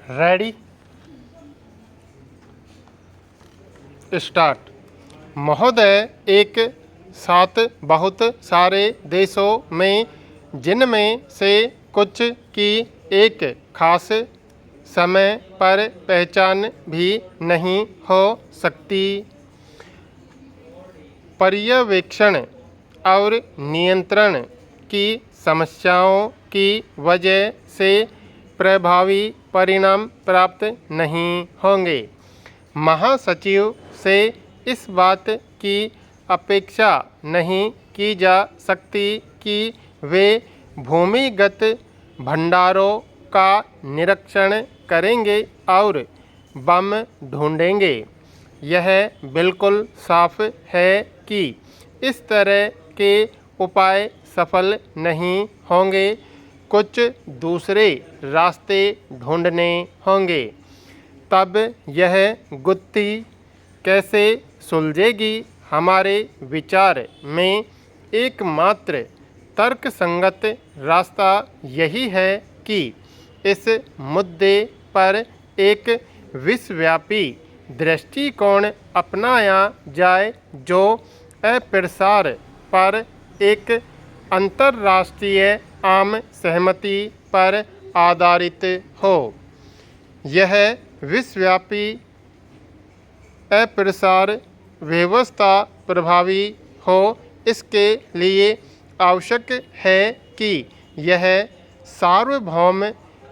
Ready start. महोदय, एक साथ बहुत सारे देशों में, जिनमें से कुछ की एक खास समय पर पहचान भी नहीं हो सकती, पर्यवेक्षण और नियंत्रण की समस्याओं की वजह से प्रभावी परिणाम प्राप्त नहीं होंगे। महासचिव से इस बात की अपेक्षा नहीं की जा सकती कि वे भूमिगत भंडारों का निरीक्षण करेंगे और बम ढूंढेंगे। यह बिल्कुल साफ है कि इस तरह के उपाय सफल नहीं होंगे। कुछ दूसरे रास्ते ढूंढने होंगे। तब यह गुत्थी कैसे सुलझेगी? हमारे विचार में एकमात्र तर्कसंगत रास्ता यही है कि इस मुद्दे पर एक विश्वव्यापी दृष्टिकोण अपनाया जाए जो अप्रसार पर एक अंतर्राष्ट्रीय आम सहमति पर आधारित हो। यह विश्वव्यापी अप्रसार व्यवस्था प्रभावी हो, इसके लिए आवश्यक है कि यह सार्वभौम,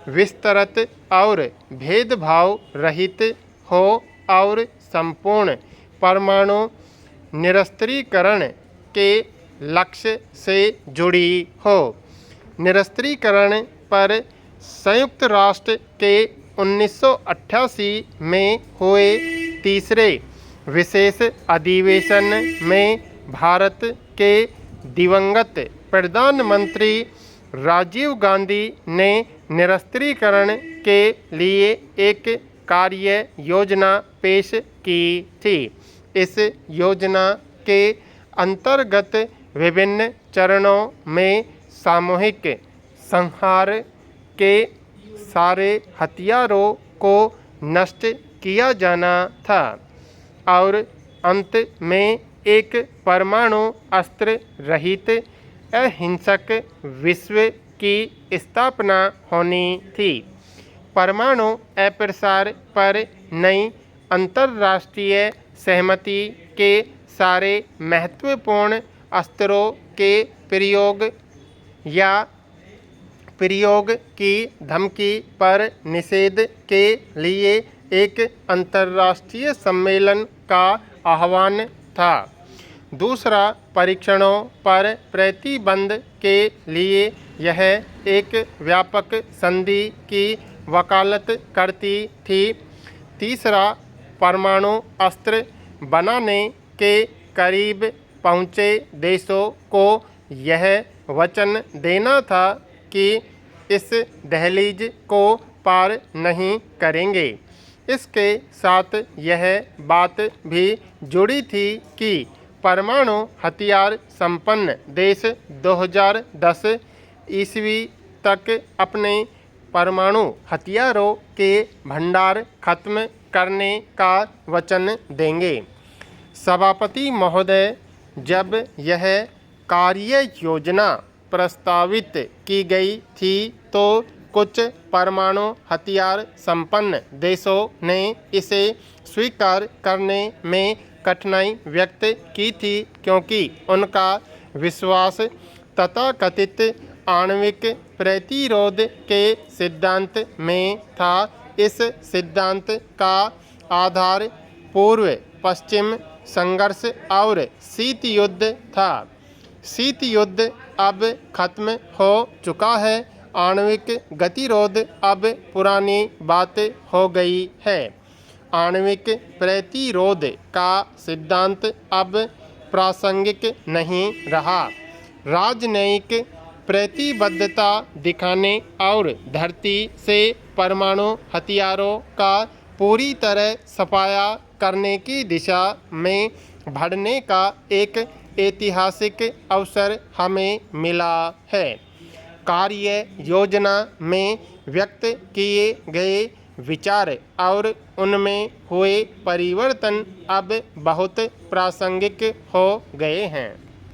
विस्तृत और भेदभाव रहित हो और संपूर्ण परमाणु निरस्त्रीकरण के लक्ष्य से जुड़ी हो। निरस्त्रीकरण पर संयुक्त राष्ट्र के 1988 में हुए तीसरे विशेष अधिवेशन में भारत के दिवंगत प्रधानमंत्री राजीव गांधी ने निरस्त्रीकरण के लिए एक कार्य योजना पेश की थी। इस योजना के अंतर्गत विभिन्न चरणों में सामूहिक संहार के सारे हथियारों को नष्ट किया जाना था और अंत में एक परमाणु अस्त्र रहित अहिंसक विश्व की स्थापना होनी थी। परमाणु अप्रसार पर नई अंतर्राष्ट्रीय सहमति के सारे महत्वपूर्ण अस्त्रों के प्रयोग की धमकी पर निषेध के लिए एक अंतर्राष्ट्रीय सम्मेलन का आह्वान था। दूसरा, परीक्षणों पर प्रतिबंध के लिए यह एक व्यापक संधि की वकालत करती थी। तीसरा, परमाणु अस्त्र बनाने के करीब पहुँचे देशों को यह वचन देना था कि इस दहलीज को पार नहीं करेंगे। इसके साथ यह बात भी जुड़ी थी कि परमाणु हथियार संपन्न देश 2010 ईस्वी तक अपने परमाणु हथियारों के भंडार खत्म करने का वचन देंगे। सभापति महोदय, जब यह कार्य योजना प्रस्तावित की गई थी तो कुछ परमाणु हथियार संपन्न देशों ने इसे स्वीकार करने में कठिनाई व्यक्त की थी, क्योंकि उनका विश्वास तथाकथित आणविक प्रतिरोध के सिद्धांत में था। इस सिद्धांत का आधार पूर्व पश्चिम संघर्ष और शीत युद्ध था। शीत युद्ध अब खत्म हो चुका है। आणविक गतिरोध अब पुरानी बात हो गई है। आणविक प्रतिरोध का सिद्धांत अब प्रासंगिक नहीं रहा। राजनयिक प्रतिबद्धता दिखाने और धरती से परमाणु हथियारों का पूरी तरह सफाया करने की दिशा में बढ़ने का एक ऐतिहासिक अवसर हमें मिला है। कार्य योजना में व्यक्त किए गए विचार और उनमें हुए परिवर्तन अब बहुत प्रासंगिक हो गए हैं।